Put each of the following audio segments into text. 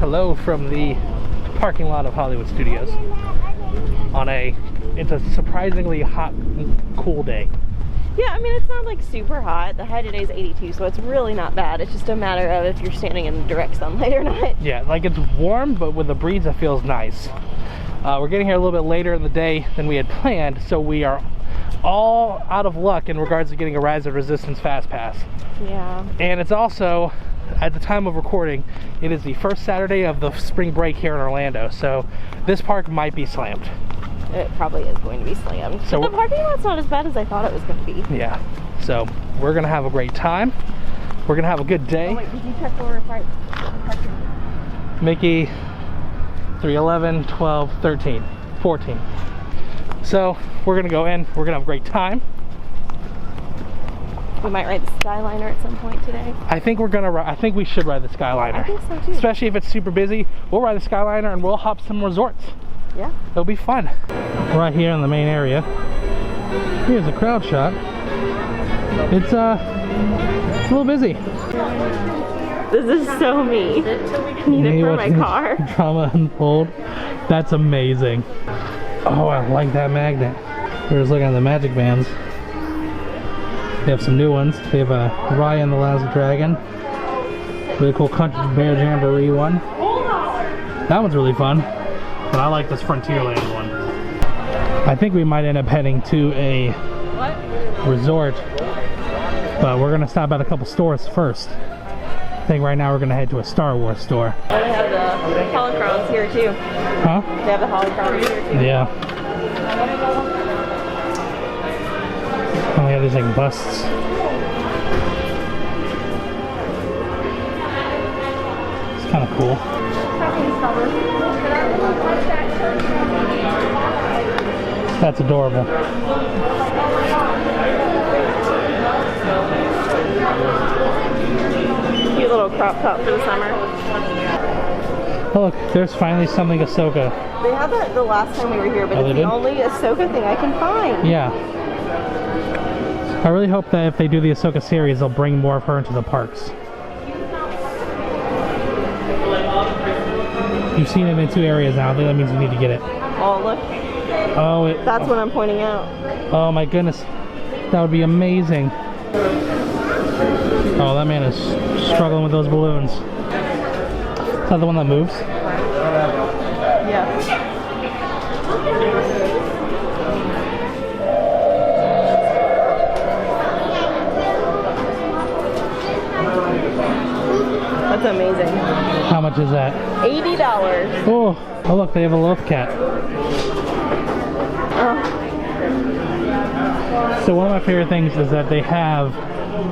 Hello from the parking lot of Hollywood Studios it's a surprisingly hot, cool day. Yeah, I mean, it's not like super hot. The high today is 82, so it's really not bad. It's just a matter of if you're standing in direct sunlight or not. Yeah, like it's warm, but with the breeze it feels nice. We're getting here a little bit later in the day than we had planned, so we are all out of luck in regards to getting a Rise of Resistance Fast Pass. Yeah. And it's also, at the time of recording, it is the first Saturday of the spring break here in Orlando, so this park might be slammed. It probably is going to be slammed. So but the parking lot's not as bad as I thought it was going to be. Yeah. So we're going to have a great time. We're going to have a good day. Oh wait, did you check for parking? Mickey, 3, 11, 12, 13, 14. So we're going to go in. We're going to have a great time. We might ride the Skyliner at some point today. I think we're going to I think we should ride the Skyliner. I think so too. Especially if it's super busy. We'll ride the Skyliner and we'll hop some resorts. Yeah. It'll be fun. Right here in the main area. Here's a crowd shot. It's a little busy. This is so me. Need it for my car. Drama unfold. That's amazing. Oh, I like that magnet. We're just looking at the magic bands. They have some new ones. They have a Raya and the Last Dragon. Really cool Country Bear Jamboree one. That one's really fun. But I like this Frontierland one. I think we might end up heading to a resort, but we're gonna stop at a couple stores first. I think right now we're gonna head to a Star Wars store. They have the holocrons here too. Huh? They have the holocrons here too. Yeah. Oh yeah, there's like busts. It's kind of cool. That's adorable. Cute little crop top for the summer. Oh look, there's finally something Ahsoka. They had that the last time we were here, but it's the only Ahsoka thing I can find. Yeah. I really hope that if they do the Ahsoka series, they'll bring more of her into the parks. You've seen it in 2 areas now. I think that means we need to get it. Oh, look. Oh, that's what I'm pointing out. Oh my goodness. That would be amazing. Oh, that man is struggling with those balloons. Is that the one that moves? Yeah. That's amazing. How much is that? $80. Oh look, they have a loaf cat. Oh. So one of my favorite things is that they have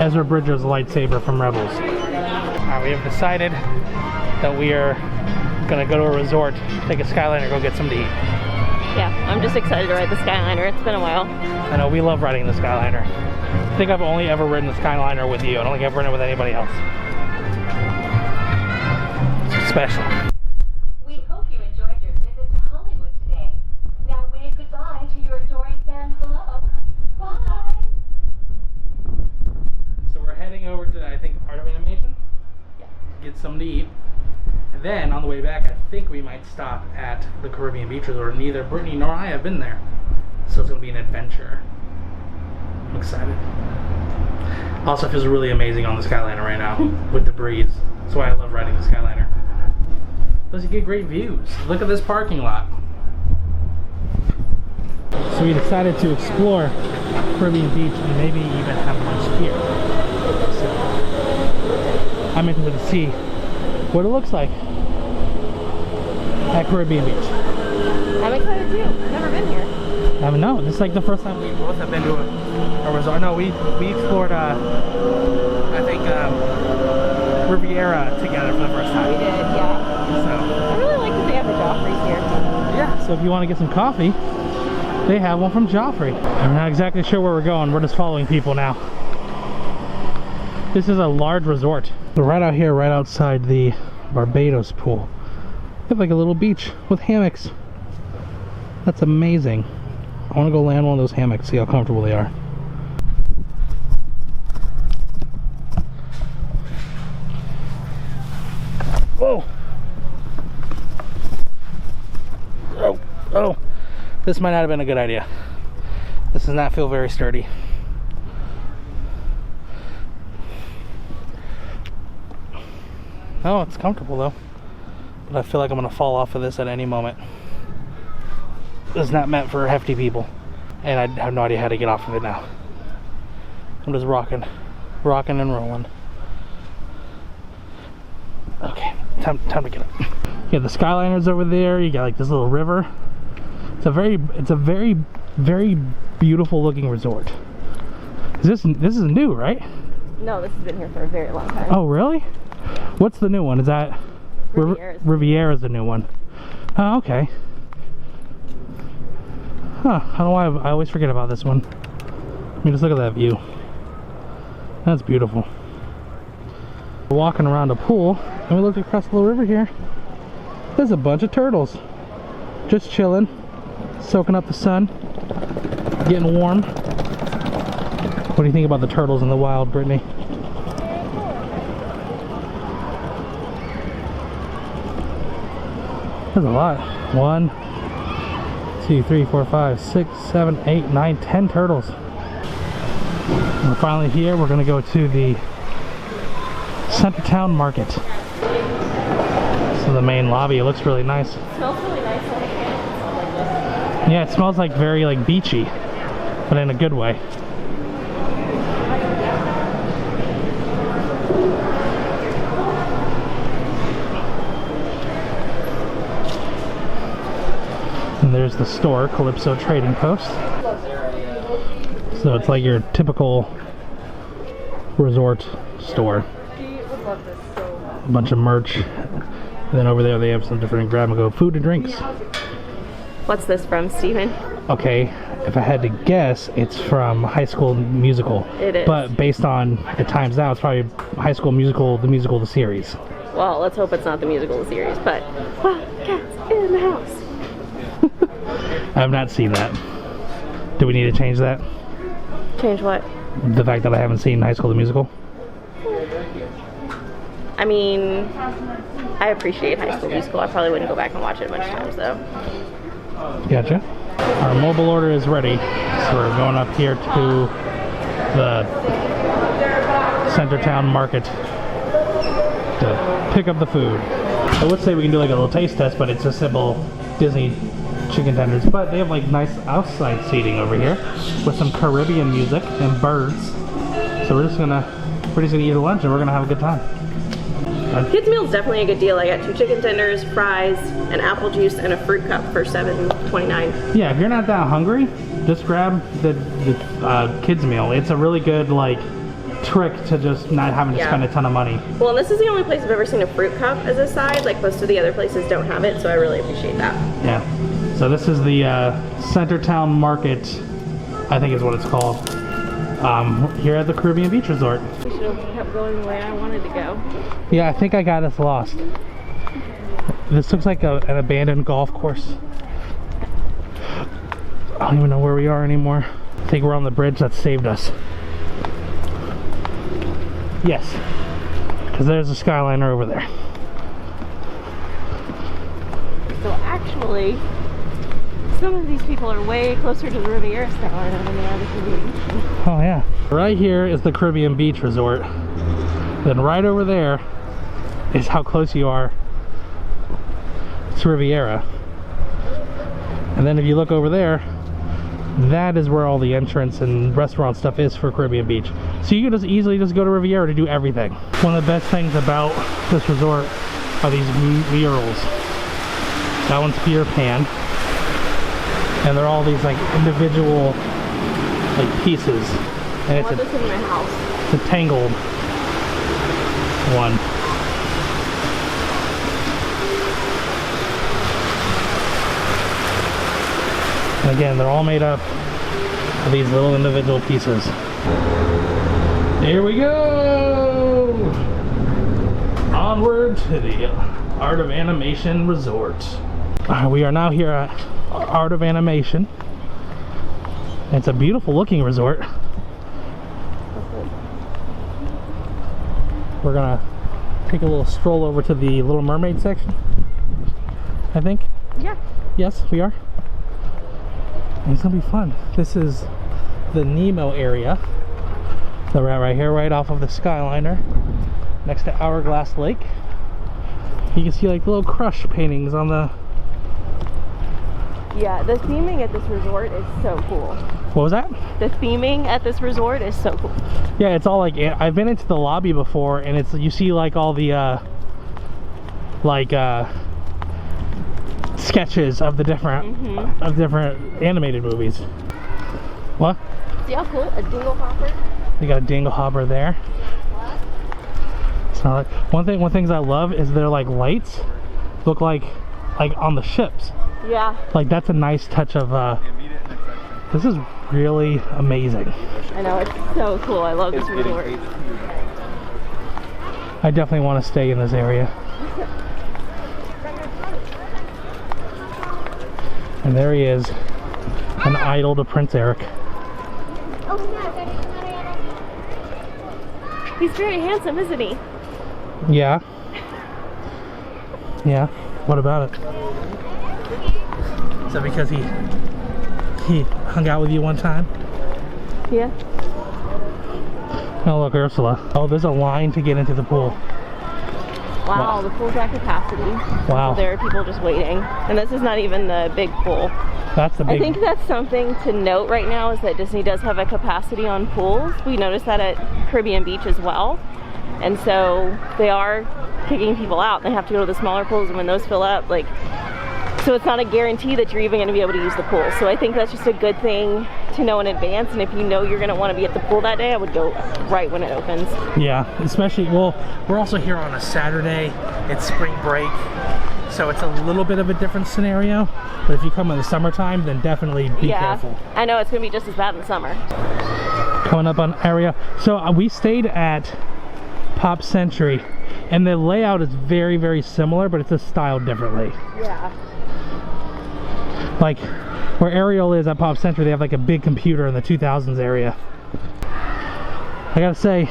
Ezra Bridger's lightsaber from Rebels. Alright, we have decided that we are gonna go to a resort, take a Skyliner, go get something to eat. Yeah, I'm just excited to ride the Skyliner. It's been a while. I know, we love riding the Skyliner. I think I've only ever ridden the Skyliner with you. I don't think I've ridden it with anybody else. It's special. We hope you enjoyed your visit to Hollywood today. Now wave goodbye to your adoring fans below. Bye! So we're heading over to, I think, Art of Animation? Yeah. Get something to eat. And then, on the way back, I think we might stop at the Caribbean Beach Resort. Neither Brittany nor I have been there. So it's going to be an adventure. I'm excited. Also, it feels really amazing on the Skyliner right now with the breeze. That's why I love riding the Skyliner. Plus you get great views. Look at this parking lot. So we decided to explore Caribbean Beach and maybe even have lunch here. So I'm interested to see what it looks like at Caribbean Beach. I'm excited too. Never been here. I don't know. This is like the first time we both have been to a resort. No, we explored, I think, Riviera together for the first time. We did, yeah. So I really like that they have the Joffreys here. yeah. So if you want to get some coffee, they have one from Joffrey. I'm not exactly sure where we're going. We're just following people now. This is a large resort. So right out here, right outside the Barbados pool, they have like a little beach with hammocks. That's amazing. I want to go land one of those hammocks, see how comfortable they are. Whoa! This might not have been a good idea. This does not feel very sturdy. Oh, it's comfortable though. But I feel like I'm gonna fall off of this at any moment. It's not meant for hefty people. And I have no idea how to get off of it now. I'm just rocking and rolling. Okay, time to get up. Yeah, the Skyliner's over there. You got like this little river. It's a very beautiful looking resort. This is new, right? No, this has been here for a very long time. Oh, really? What's the new one? Is that Riviera's the new one? Oh, okay. Huh, I don't know why I always forget about this one. I mean, just look at that view. That's beautiful. We're walking around a pool, and we looked across the little river here. There's a bunch of turtles. Just chilling, soaking up the sun, getting warm. What do you think about the turtles in the wild, Brittany? There's a lot. 1, 2, 3, 4, 5, 6, 7, 8, 9, 10 turtles. We're finally here. We're gonna go to the Centertown Market. This is the main lobby. It looks really nice. It smells really nice on the camera. Yeah, it smells like very like beachy, but in a good way. And there's the store, Calypso Trading Post. So it's like your typical resort store. A bunch of merch. And then over there they have some different grab-and-go food and drinks. What's this from, Steven? Okay, if I had to guess, it's from High School Musical. It is. But based on the times now, it's probably High School Musical, the series. Well, let's hope it's not the musical series, but Wildcats in the house. I have not seen that. Do we need to change that? Change what? The fact that I haven't seen High School the Musical? I mean, I appreciate High School Musical. I probably wouldn't go back and watch it a bunch of times, though. Gotcha. Our mobile order is ready, so we're going up here to the Centertown Market to pick up the food. I would say we can do like a little taste test, but it's a simple Disney chicken tenders. But they have like nice outside seating over here with some Caribbean music and birds. So we're just gonna eat a lunch and we're gonna have a good time. Kids meal is definitely a good deal. I got 2 chicken tenders, fries, an apple juice, and a fruit cup for $7.29. Yeah, if you're not that hungry, just grab the kids meal. It's a really good like trick to just not having to spend a ton of money. Well, and this is the only place I've ever seen a fruit cup as a side. Like most of the other places don't have it, so I really appreciate that. Yeah. So this is the Centertown Market, I think is what it's called, here at the Caribbean Beach Resort. We should have kept going the way I wanted to go. Yeah, I think I got us lost. This looks like an abandoned golf course. I don't even know where we are anymore. I think we're on the bridge that saved us. Yes, because there's a Skyliner over there. So actually, some of these people are way closer to the Riviera Skyliner than they are the Caribbean Beach. Oh yeah. Right here is the Caribbean Beach Resort. Then right over there is how close you are to Riviera. And then if you look over there, that is where all the entrance and restaurant stuff is for Caribbean Beach. So you can just easily just go to Riviera to do everything. One of the best things about this resort are these murals. That one's Peter Pan. And they're all these like individual like pieces. And I want this in my house. It's a tangled one. And again, they're all made up of these little individual pieces. Here we go! Onward to the Art of Animation Resort. We are now here at Art of Animation. It's a beautiful looking resort. We're gonna take a little stroll over to the Little Mermaid section, I think. Yeah. Yes, we are. It's gonna be fun. This is the Nemo area. So we're right here, right off of the Skyliner, next to Hourglass Lake. You can see like little crush paintings on the... Yeah, the theming at this resort is so cool. What was that? The theming at this resort is so cool. Yeah, it's all like, I've been into the lobby before, and it's, you see like all the sketches of the different animated movies. What? See how cool? A dingle hopper. You got a dingle hopper there. So like one things I love is their like lights look like on the ships. Yeah. Like that's a nice touch of this is really amazing. I know, it's so cool. I love this resort. I definitely want to stay in this area. And there he is, an idol to Prince Eric. He's very handsome, isn't he? Yeah. Yeah. What about it? Is that because he hung out with you one time? Yeah. Oh look, Ursula. Oh, there's a line to get into the pool. Wow, the pool's at capacity. Wow. So there are people just waiting. And this is not even the big pool. That's the big... I think that's something to note right now, is that Disney does have a capacity on pools. We noticed that at Caribbean Beach as well. And so they are kicking people out. They have to go to the smaller pools, and when those fill up, like, so it's not a guarantee that you're even going to be able to use the pool. So I think that's just a good thing to know in advance. And if you know you're going to want to be at the pool that day, I would go right when it opens. Yeah, especially, well, we're also here on a Saturday. It's spring break, so it's a little bit of a different scenario. But if you come in the summertime, then definitely be careful. I know it's going to be just as bad in the summer. Coming up on area. So we stayed at Pop Century, and the layout is very, very similar, but it's just styled differently. Yeah. Like where Ariel is at Pop Century, they have like a big computer in the 2000s area. I gotta say,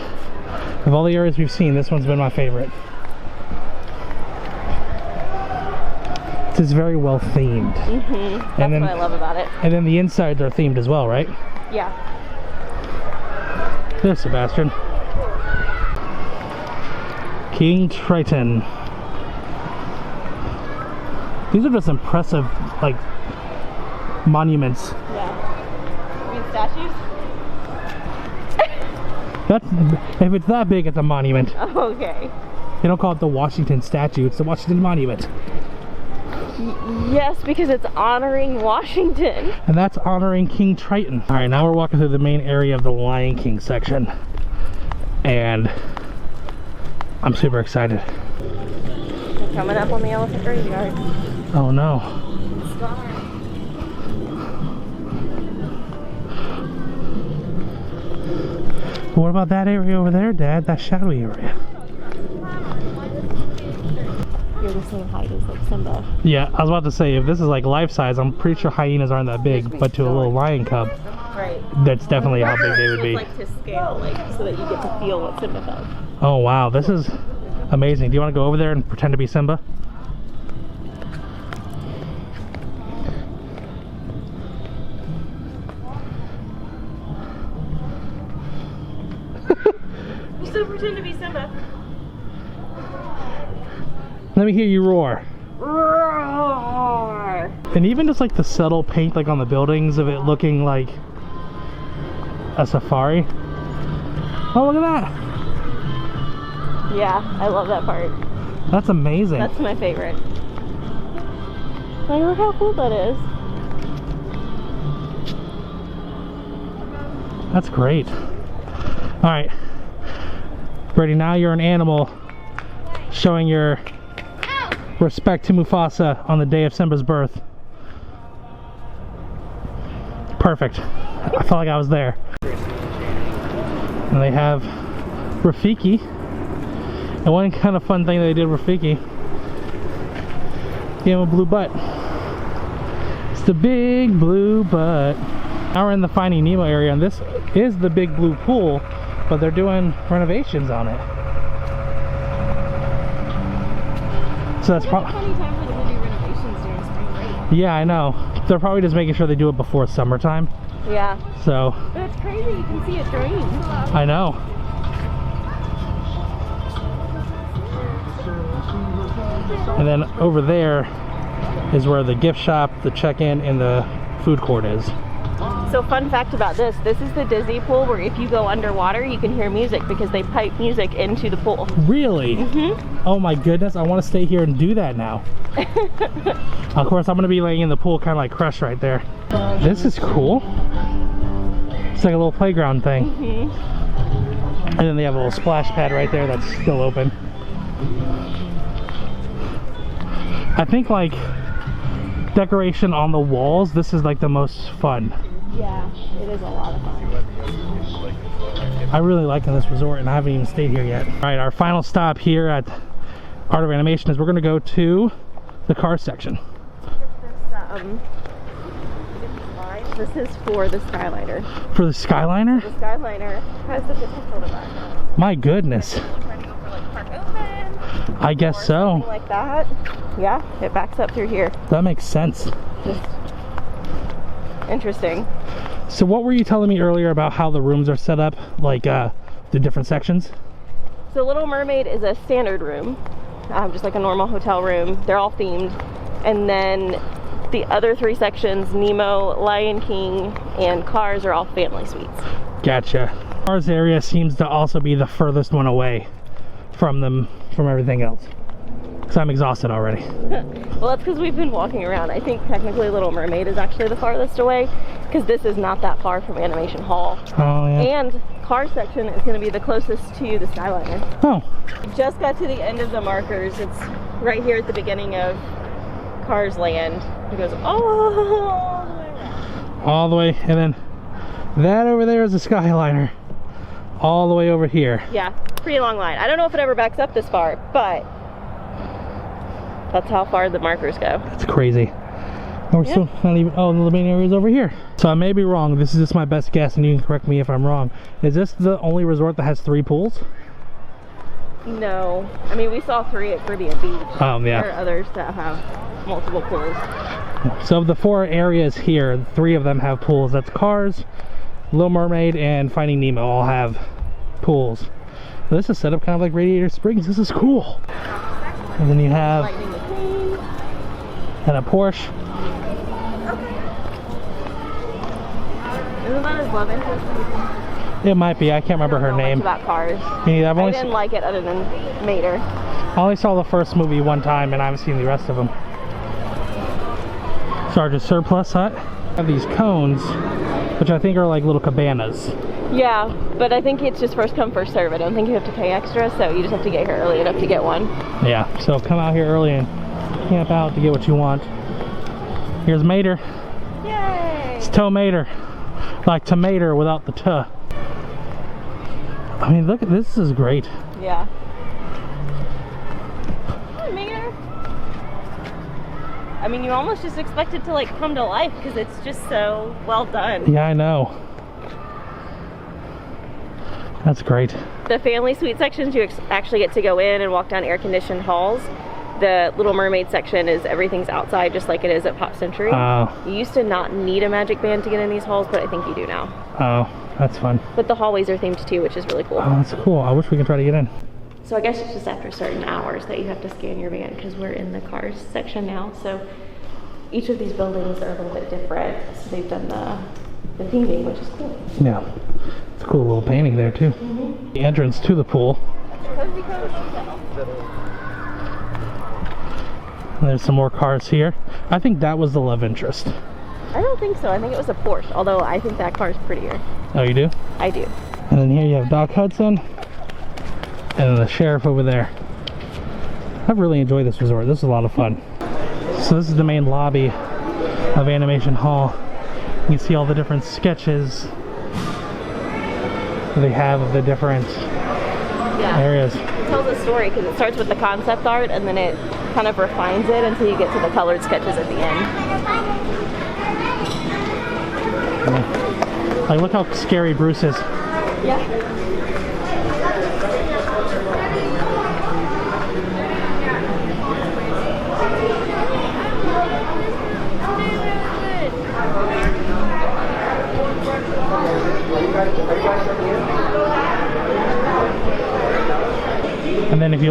of all the areas we've seen, this one's been my favorite. It's just very well themed. That's what I love about it. And then the insides are themed as well, right? Yeah. There's Sebastian. King Triton. These are just impressive, like, monuments. Yeah. You mean statues? That's, if it's that big, it's a monument. Oh, okay. They don't call it the Washington statue, it's the Washington Monument. Yes, because it's honoring Washington. And that's honoring King Triton. Alright, now we're walking through the main area of the Lion King section. And I'm super excited. We're coming up on the elephant graveyard. Oh no. What about that area over there, Dad? That shadowy area. You're the same height as like Simba. Yeah, I was about to say, if this is like life size, I'm pretty sure hyenas aren't that big, but to a little lion cub, right, that's definitely how big they would be. It's like to scale, like, so that you get to feel what Simba felt. Oh wow, this is amazing. Do you want to go over there and pretend to be Simba? You still pretend to be Simba. Let me hear you roar. Roar! And even just like the subtle paint like on the buildings of it looking like a safari. Oh, look at that. Yeah, I love that part. That's amazing. That's my favorite. Like, look how cool that is. That's great. Alright. Brady, now you're an animal showing your respect to Mufasa on the day of Simba's birth. Perfect. I felt like I was there. And they have Rafiki. And one kind of fun thing that they did with Rafiki, gave him a blue butt. It's the big blue butt. Now we're in the Finding Nemo area, and this is the big blue pool, but they're doing renovations on it. So that's probably... Funny time for them to do renovations during spring break. Yeah, I know. They're probably just making sure they do it before summertime. Yeah. So. But it's crazy. You can see it drain. I know. And then over there is where the gift shop, the check-in, and the food court is. So fun fact about this is the Disney pool where if you go underwater you can hear music because they pipe music into the pool. Really? Mm-hmm. Oh my goodness, I want to stay here and do that now. Of course, I'm going to be laying in the pool kind of like Crush right there. This is cool. It's like a little playground thing. Mm-hmm. And then they have a little splash pad right there that's still open. I think like decoration on the walls, this is like the most fun. Yeah, it is a lot of fun. I really like this resort and I haven't even stayed here yet. All right, our final stop here at Art of Animation is we're gonna go to the car section. This is for the Skyliner. For the Skyliner? The Skyliner has the potential to back up. My goodness. Trying to go for like park open. I guess so. Something like that. Yeah, it backs up through here. That makes sense. Just interesting. So what were you telling me earlier about how the rooms are set up, like the different sections? So Little Mermaid is a standard room, just like a normal hotel room. They're all themed. And then the other three sections, Nemo, Lion King, and Cars, are all family suites. Gotcha. Cars area seems to also be the furthest one away from everything else. Because I'm exhausted already. Well, that's because we've been walking around. I think technically Little Mermaid is actually the farthest away because this is not that far from Animation Hall. Oh, yeah. And car section is going to be the closest to the Skyliner. Oh. Just got to the end of the markers. It's right here at the beginning of Cars Land. It goes all the way around. All the way, and then that over there is the Skyliner. All the way over here. Yeah, pretty long line. I don't know if it ever backs up this far, but that's how far the markers go. That's crazy. And we're still not even, oh, the main area is over here. So I may be wrong. This is just my best guess, and you can correct me if I'm wrong. Is this the only resort that has 3 pools? No. I mean, we saw 3 at Caribbean Beach. Yeah. There are others that have multiple pools. So of the 4 areas here, 3 of them have pools. That's Cars, Little Mermaid, and Finding Nemo all have pools. So this is set up kind of like Radiator Springs. This is cool. And then you have and a Porsche. Isn't that his love interest? It might be. I can't remember her name. About Cars. Me neither. I didn't like it other than Mater. I only saw the first movie one time and I haven't seen the rest of them. Sergeant Surplus Hut. Have these cones, which I think are like little cabanas. Yeah, but I think it's just first come, first serve. I don't think you have to pay extra, so you just have to get here early enough to get one. Yeah, so come out here early and camp out to get what you want. Here's Mater. Yay! It's Tomater. Like tomato without the tuh. I mean, look at this. This is great. Yeah. Hi, Mater. I mean, you almost just expect it to like come to life because it's just so well done. Yeah, I know. That's great. The family suite sections, you actually get to go in and walk down air-conditioned halls. The Little Mermaid section is everything's outside, just like it is at Pop Century. Oh. You used to not need a magic band to get in these halls, but I think you do now. Oh, that's fun. But the hallways are themed too, which is really cool. Oh, that's cool. I wish we could try to get in. So I guess it's just after certain hours that you have to scan your band because we're in the Cars section now. So each of these buildings are a little bit different. So they've done the theming, which is cool. Yeah. It's a cool little painting there too. Mm-hmm. The entrance to the pool. Cozy cozy. And there's some more cars here. I think that was the love interest. I don't think so. I think it was a Porsche, although I think that car's prettier. Oh, you do? I do. And then here you have Doc Hudson. And then the sheriff over there. I've really enjoyed this resort. This is a lot of fun. So this is the main lobby of Animation Hall. You can see all the different sketches they have of the different areas. It tells a story because it starts with the concept art and then it kind of refines it until you get to the colored sketches at the end. Yeah. Like, look how scary Bruce is. Yeah.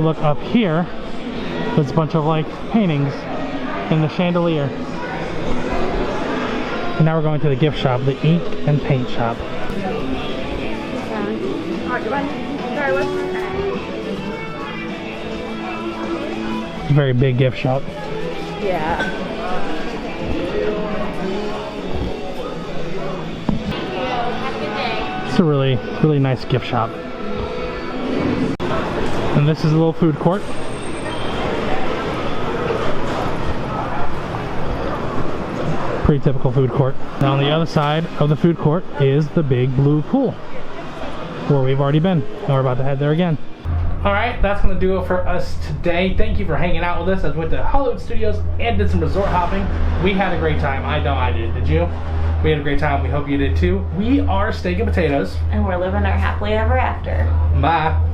look up here, there's a bunch of like paintings in the chandelier. And now we're going to the gift shop, the ink and paint shop. It's a very big gift shop. Yeah. It's a really, really nice gift shop. And this is a little food court. Pretty typical food court. Now on the other side of the food court is the big blue pool, where we've already been, and we're about to head there again. Alright, that's going to do it for us today. Thank you for hanging out with us as we went to Hollywood Studios and did some resort hopping. We had a great time. I know I did. Did you? We had a great time. We hope you did too. We are Steak and Potatoes. And we're living our happily ever after. Bye.